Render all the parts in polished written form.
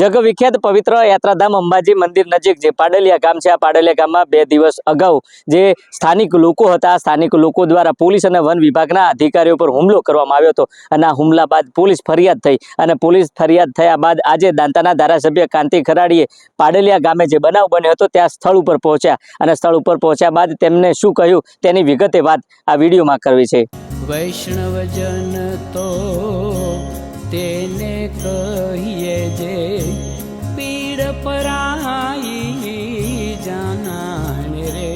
જગવિખ્યાત પવિત્ર યાત્રાધામ અંબાજી મંદિર નજીક જે પાડલિયા ગામ છે, આ પાડલિયા ગામમાં 2 દિવસ અગાઉ જે સ્થાનિક લોકો હતા, સ્થાનિક લોકો દ્વારા પોલીસ અને વન વિભાગના અધિકારીઓ પર હુમલો કરવામાં આવ્યો હતો અને આ હુમલા બાદ પોલીસ ફરિયાદ થઈ અને પોલીસ ફરિયાદ થયા બાદ આજે દાંતાના ધારાસભ્ય કાંતિ ખરાડીએ પાડલિયા ગામે જે બનાવ બન્યો હતો ત્યાં સ્થળ ઉપર પહોંચ્યા અને સ્થળ ઉપર પહોંચ્યા બાદ તેમને શું કહ્યું તેની વિગતે વાત આ વિડીયોમાં કરવી છે। વૈષ્ણવજન તો તેને કહીએ જે પીડ પરાઈ જાનાને રે।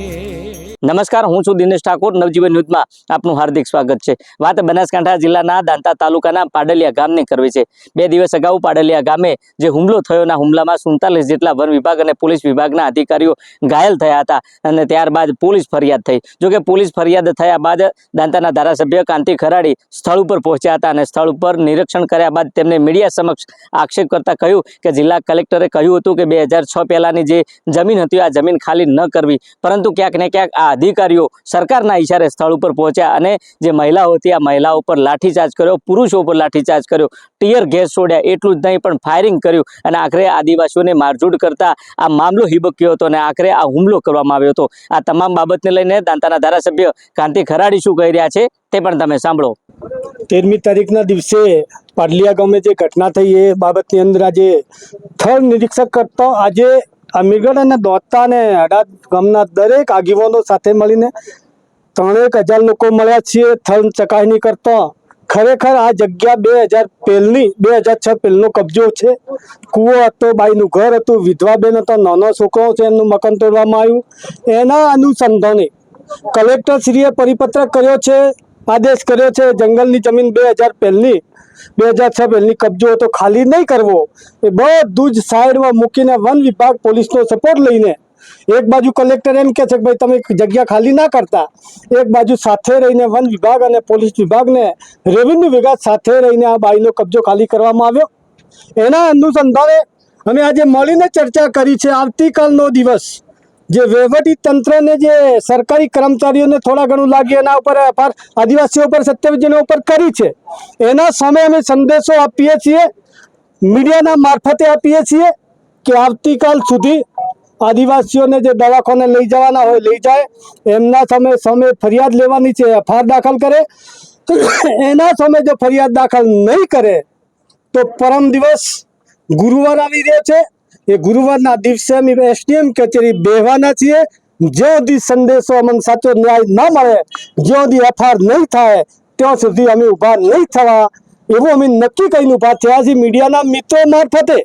નમસ્કાર, હું છું દિનેશ ઠાકોર। નવજીવન ન્યૂઝમાં આપનું હાર્દિક સ્વાગત છે। વાત બનાસકાંઠા જિલ્લાના દાંતા તાલુકાના પાડલિયા ગામની કરવી છે। 2 દિવસ અગાઉ પાડલિયા ગામે જે હુમલો થયોના હુમલામાં 47 જેટલા વન વિભાગ અને પોલીસ વિભાગના અધિકારીઓ ઘાયલ થયા હતા અને ત્યારબાદ પોલીસ ફરિયાદ થઈ। જોકે પોલીસ ફરિયાદ થયા બાદ દાંતાના ધારાસભ્ય કાંતિ ખરાડી સ્થળ ઉપર પહોંચ્યા હતા અને સ્થળ ઉપર નિરીક્ષણ કર્યા બાદ તેમને મીડિયા સમક્ષ આક્ષેપ કરતા કહ્યું કે જિલ્લા કલેક્ટરે કહ્યું હતું કે 2006 પહેલાની જે જમીન હતી આ જમીન ખાલી ન કરવી, પરંતુ ક્યાંક ને ક્યાંક આ અધિકારીઓ સરકારના ઈશારે સ્થળ ઉપર પહોંચ્યા અને જે મહિલાઓ હતી આ મહિલાઓ પર લાઠીચાર્જ કર્યો, પુરુષો પર લાઠીચાર્જ કર્યો, ટીયર ગેસ છોડ્યા, એટલું જ નહીં પણ ફાયરિંગ કર્યું અને આખરે આદિવાસીઓને મારઝૂડ કરતા આ મામલો હિબક્યો હતો અને આખરે આ હુમલો કરવામાં આવ્યો હતો। આ તમામ બાબતને લઈને દાંતાના ધારાસભ્ય કાંતિ ખરાડી શું કહી રહ્યા છે તે પણ તમે સાંભળો। 13મી તારીખના દિવસે પાડલિયા ગામે જે ઘટના થઈ એ બાબતની અંદર આજે સ્થળ નિરીક્ષક કરતો આજે અમીરગઢ અને દોતા અને હડાદ ગામના દરેક આગેવાનો સાથે મળીને 3000 લોકો મળ્યા છીએ। સ્થળ ચકાસણી કરતો ખરેખર આ જગ્યા 2006 પહેલનો કબજો છે। કૂવો હતો, બાઈનું ઘર હતું, વિધવા બેન હતો, નાનો છોકરો છે, એમનું મકાન તોડવામાં આવ્યું। એના અનુસંધાને કલેક્ટરશ્રીએ પરિપત્ર કર્યો છે, આદેશ કર્યો છે જંગલની જમીન 2006 પહેલની કબજો હતો ખાલી નહીં કરવો। એ બધું જ સાઈડમાં મૂકીને વન વિભાગ પોલીસનો સપોર્ટ લઈને એક બાજુ કલેક્ટર એમ કહે છે કે ભાઈ તમે જગ્યા ખાલી ના કરતા, એક બાજુ સાથે રહીને વન વિભાગ અને પોલીસ વિભાગને રેવન્યુ વિભાગ સાથે રહીને આ બાઈનો કબજો ખાલી કરવામાં આવ્યો। એના અનુસંધાને અમે આજે મળીને ચર્ચા કરી છે। આવતીકાલનો દિવસ જે વહીવટી તંત્રને જે સરકારી કર્મચારીઓને થોડા ઘણું લાગે એના ઉપર આદિવાસીઓ ઉપર 27 જણા ઉપર કરી છે, એના સામે અમે સંદેશો આપીએ છીએ, મીડિયાના મારફતે આપીએ છીએ કે આવતીકાલ સુધી આદિવાસીઓને જે દવાખાને લઈ જવાના હોય લઈ જાય, એમના સામે ફરિયાદ લેવાની છે, એફઆઈઆર દાખલ કરે। એના સામે જો ફરિયાદ દાખલ નહીં કરે તો પરમ દિવસ ગુરુવાર આવી રહ્યો છે, એ ગુરુવારના દિવસે અમે એસડીએમ કચેરી બેહવાના છીએ। જ્યાં સુધી સંદેશો અમને સાચો ન્યાય ના મળે, જ્યાં સુધી એફઆઈઆર નહીં થાય ત્યાં સુધી અમે ઊભા નહીં થવા એવું અમે નક્કી કરીને ઊભા થયા છીએ। મીડિયાના મિત્રો મારફતે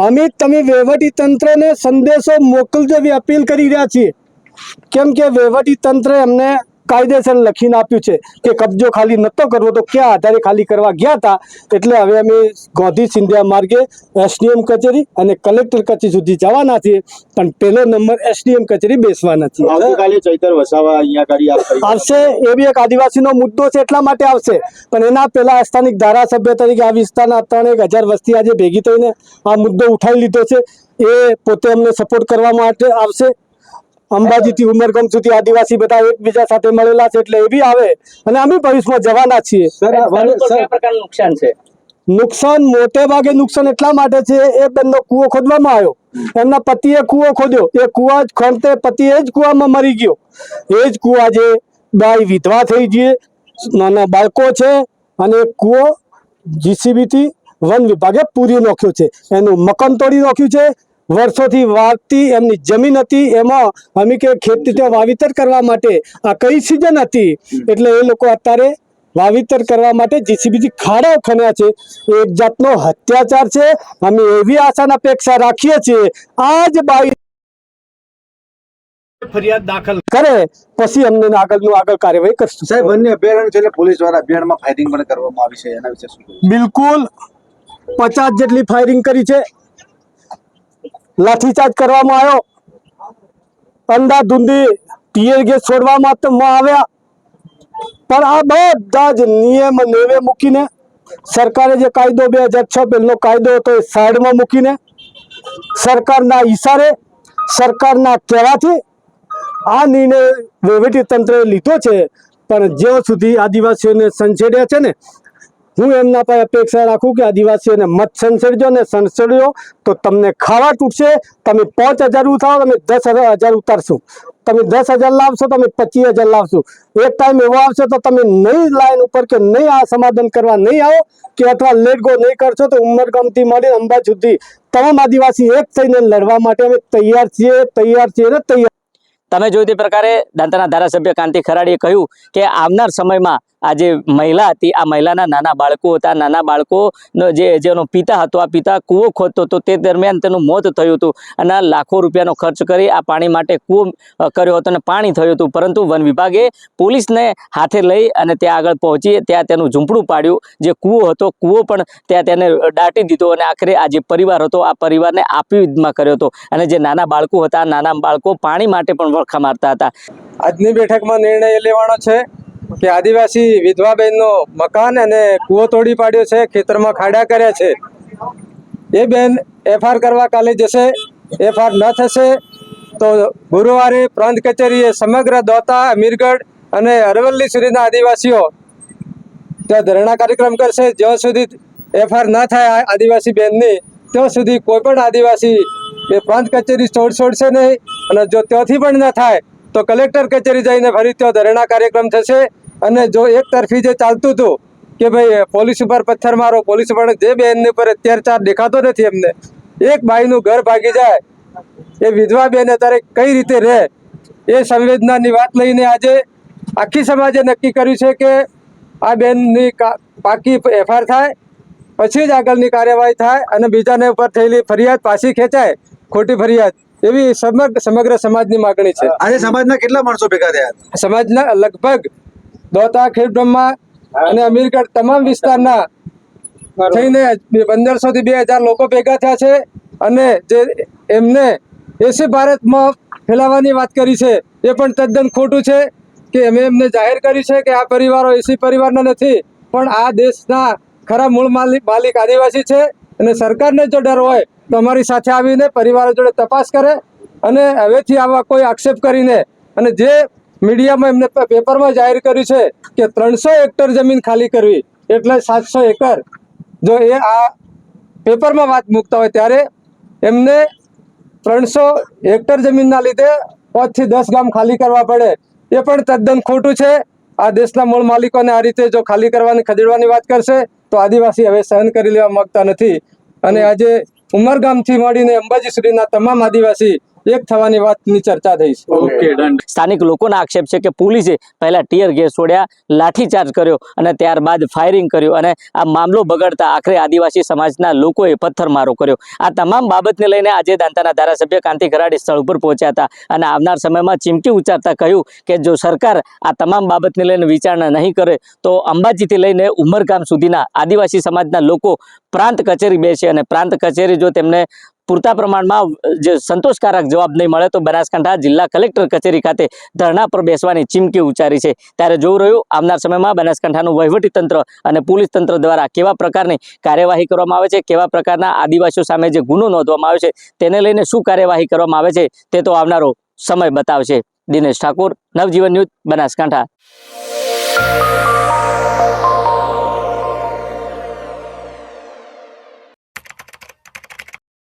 અમે તમે વહીવટી તંત્રને સંદેશો મોકલજો એવી અપીલ કરી રહ્યા છીએ, કેમ કે વહીવટી તંત્રે અમને કાયદેસર લખીને આપ્યું છે કે કબજો ખાલી નહોતો કરવો તો ક્યાં આધારે ખાલી કરવા ગયા હતા। એટલે હવે અમે ગાંધી સિંધિયા માર્ગે એસડીએમ કચેરી અને કલેક્ટર કચેરી સુધી જવાના છીએ, પણ પહેલો નંબર એસડીએમ કચેરી બેસવાના છીએ। આવતીકાલે ચૈતર વસાવા અહીંયા ગાડી આવશે, એ બી એક આદિવાસીનો મુદ્દો છે એટલા માટે આવશે, પણ એના પહેલા સ્થાનિક ધારાસભ્ય તરીકે આ વિસ્તારના 3000 વસ્તી આજે ભેગી થઈને આ મુદ્દો ઉઠાવી લીધો છે, એ પોતે અમને સપોર્ટ કરવા માટે આવશે। અંબાજીથી ઉમરગામ સુધી આદિવાસી બધા એકબીજા સાથે મળેલા છે એટલે એ બી આવે અને અમે ભવિષ્યમાં જવાના છીએ। નુકસાન છે, નુકસાન મોટે ભાગે નુકસાન એટલા માટે છે, એ બેનનો કૂવો ખોદવામાં આવ્યો, એમના પતિએ કૂવો ખોદ્યો, એ કૂવા જ ખોદતે પતિ એ જ કૂવામાં મરી ગયો, એ જ કૂવા જે બાઈ વિધવા થઈ ગઈ, નાના બાળકો છે અને કૂવો જીસીબીથી વન વિભાગે પૂરી નાખ્યો છે, એનું મકાન તોડી નાખ્યું છે। વર્ષોથી વાવતી એમની જમીન હતી, એમાં અમે કે ખેતી વાવેતર કરવા માટે આ કઈ સિઝન હતી એટલે એ લોકો અત્યારે વાવેતર કરવા માટે જીસીબીથી ખાડા ખન્યા છે, એક જાતનો અત્યાચાર છે। અમે એવી આશાના અપેક્ષા રાખીએ છીએ આ જ બાઈ ફરિયાદ દાખલ કરે પછી અમને આગળ કાર્યવાહી કરશું। સાહેબ, વન્ય અભયારણ્ય છે એટલે પોલીસ દ્વારા અભિયાનમાં ફાયરિંગ પણ કરવામાં આવી છે, એના વિશે શું? બિલકુલ 50 જેટલી ફાયરિંગ કરી છે, લાઠીચાર્જ કરવામાં આવ્યો, અંધાધૂંધી ટીયર ગેસ છોડવામાં આવ્યા, પણ આ બધા જ નિયમ નેવે મૂકીને સરકારે જે કાયદો 2006 પહેલનો કાયદો હતો એ સાઈડમાં મૂકીને સરકારના ઈશારે સરકારના કહેવાથી આ નિર્ણય વહીવટી તંત્રએ લીધો છે। પણ જ્યાં સુધી આદિવાસીઓને સંછેડ્યા છે ને હું એમના પાસે અપેક્ષા રાખું કે આદિવાસીઓને મત સંસર્જો ને સંસર્જો તો તમને ખાવા તૂટશે. તમે 5,000 ઉઠાવો, તમે 10,000 ઉતારશો. તમે 10,000 લાવશો, તમે 25,000 લાવશો. એક ટાઈમ એવો આવશે તો તમે નહીં લાઈન ઉપર કે નહીં આ સમાધાન કરવા નહીં આવો કે અથવા લેટ ગો નહીં કરશો તો ઉમરગામથી માંડીને અંબાજી સુધી તમામ આદિવાસી એક થઈને લડવા માટે અમે તૈયાર છીએ ને તૈયાર. તમે જોયું તે પ્રકારે દાંતાના ધારાસભ્ય કાંતિ ખરાડીએ કહ્યું કે આવનાર સમયમાં આ જે મહિલા હતી, આ મહિલાના નાના બાળકો હતા. નાના બાળકોનો જેનો પિતા હતો, આ પિતા કૂવો ખોદતો હતો. તે દરમિયાન તેનું મોત થયું હતું અને લાખો રૂપિયાનો ખર્ચ કરી આ પાણી માટે કૂવો કર્યો હતો અને પાણી થયું હતું. પરંતુ વન વિભાગે પોલીસને હાથે લઈ અને ત્યાં આગળ પહોંચી ત્યાં તેનું ઝૂંપડું પાડ્યું. જે કૂવો હતો, કૂવો પણ ત્યાં તેને દાટી દીધો અને આખરે આ જે પરિવાર હતો, આ પરિવારને આપવીમાં કર્યો હતો. અને જે નાના બાળકો હતા, નાના બાળકો પાણી માટે પણ વળખા મારતા હતા. આજની બેઠકમાં નિર્ણય એ લેવાનો છે કે આદિવાસી વિધવા બહેનનો મકાન અને કૂવો તોડી પાડ્યો છે, ખેતરમાં ખાડા કર્યા છે. એ બેન એફઆર કરવા કાલે જશે. એફઆર ન થશે તો ગુરુવારે પ્રાંત કચેરીએ સમગ્ર દોતા, અમીરગઢ અને અરવલ્લી સુધીના આદિવાસીઓ ત્યાં ધરણા કાર્યક્રમ કરશે. જ્યાં સુધી એફઆર ન થાય આદિવાસી બેનની, ત્યાં સુધી કોઈ પણ આદિવાસી એ પ્રાંત કચેરી છોડશે નહીં. અને જો ત્યાંથી પણ ન થાય તો કલેક્ટર કચેરી જઈને ફરી ત્યાં ધરણા કાર્યક્રમ થશે. અને જો એક તરફી જે ચાલતું હતું કે ભાઈ પોલીસ ઉપર પથ્થર મારો, પોલીસ ઉપર, જે બેનની ઉપર અત્યાચાર દેખાતો નથી એમને, એક બાઈનું ઘર ભાગી જાય, એ વિધવા બેન અત્યારે કઈ રીતે રહે, એ સંવેદનાની વાત લઈને આજે આખી સમાજે નક્કી કર્યું છે કે આ બેનની પાકી એફઆર થાય, પછી જ આગળની કાર્યવાહી થાય અને બીજાને ઉપર થયેલી ફરિયાદ પાછી ખેંચાય, ખોટી ફરિયાદ. એવી સમગ્ર સમાજની માગણી છે. આજે સમાજના કેટલા માણસો ભેગા થયા? સમાજના લગભગ દોતા, ખેડબ્રહ્મા અને અમીરગઢ તમામ વિસ્તારના થઈને 1,500 થી 2,000 લોકો ભેગા થયા છે. અને જે એમને એસી ભારતમાં ફેલાવવાની વાત કરી છે એ પણ તદ્દન ખોટું છે. કે અમે એમને જાહેર કર્યું છે કે આ પરિવારો એસી પરિવારના નથી, પણ આ દેશના ખરા મૂળ માલિક આદિવાસી છે. અને સરકારને જો ડર હોય તો અમારી સાથે આવીને પરિવારો જોડે તપાસ કરે અને હવેથી આવા કોઈ આક્ષેપ કરીને, અને જે મીડિયામાં એમને પેપરમાં જાહેર કર્યું છે કે 300 હેક્ટર જમીન ખાલી કરવી એટલે 700 એકર, જો એ આ પેપરમાં વાત મૂકતા હોય ત્યારે એમને 300 હેક્ટર જમીનના લીધે 5 થી 10 ગામ ખાલી કરવા પડે, એ પણ તદ્દન ખોટું છે. આ દેશના મૂળ માલિકોને આ રીતે જો ખાલી કરવાની, ખદેડવાની વાત કરશે તો આદિવાસી હવે સહન કરી લેવા માંગતા નથી. અને આજે ઉમરગામથી માંડીને અંબાજી સુધીના તમામ આદિવાસી એક થવાની વાતની ચર્ચા થઈ છે. સ્થાનિક લોકોનો આક્ષેપ છે કે પોલીસે પહેલા ટીયર ગેસ છોડ્યા, લાઠીચાર્જ કર્યો અને ત્યારબાદ ફાયરિંગ કર્યું અને આ મામલો બગડતા આખરે આદિવાસી સમાજના લોકોએ પથ્થરમારો કર્યો. આ તમામ બાબતને લઈને આજે દાંતાના ધારાસભ્ય કાંતિ ખરાડી સ્થળ ઉપર પહોંચ્યા હતા અને આવનાર સમયમાં ચીમકી ઉચ્ચારતા કહ્યું કે જો સરકાર આ તમામ બાબતને લઈને વિચારણા નહીં કરે તો અંબાજીથી લઈને ઉમરગામ સુધીના આદિવાસી સમાજના લોકો પ્રાંત કચેરી બેસે અને પ્રાંત કચેરી જો તેમને પૂરતા પ્રમાણમાં જે સંતોષકારક જવાબ નહીં મળે તો બનાસકાંઠા જિલ્લા કલેક્ટર કચેરી ખાતે ધરણા પર બેસવાની ચીમકી ઉચ્ચારી છે. ત્યારે જોવું રહ્યું આવનાર સમયમાં બનાસકાંઠાનું વહીવટીતંત્ર અને પોલીસ તંત્ર દ્વારા કેવા પ્રકારની કાર્યવાહી કરવામાં આવે છે, કેવા પ્રકારના આદિવાસીઓ સામે જે ગુનો નોંધવામાં આવે છે તેને લઈને શું કાર્યવાહી કરવામાં આવે છે તે તો આવનારો સમય બતાવશે. દિનેશ ઠાકોર, નવજીવન ન્યૂઝ, બનાસકાંઠા.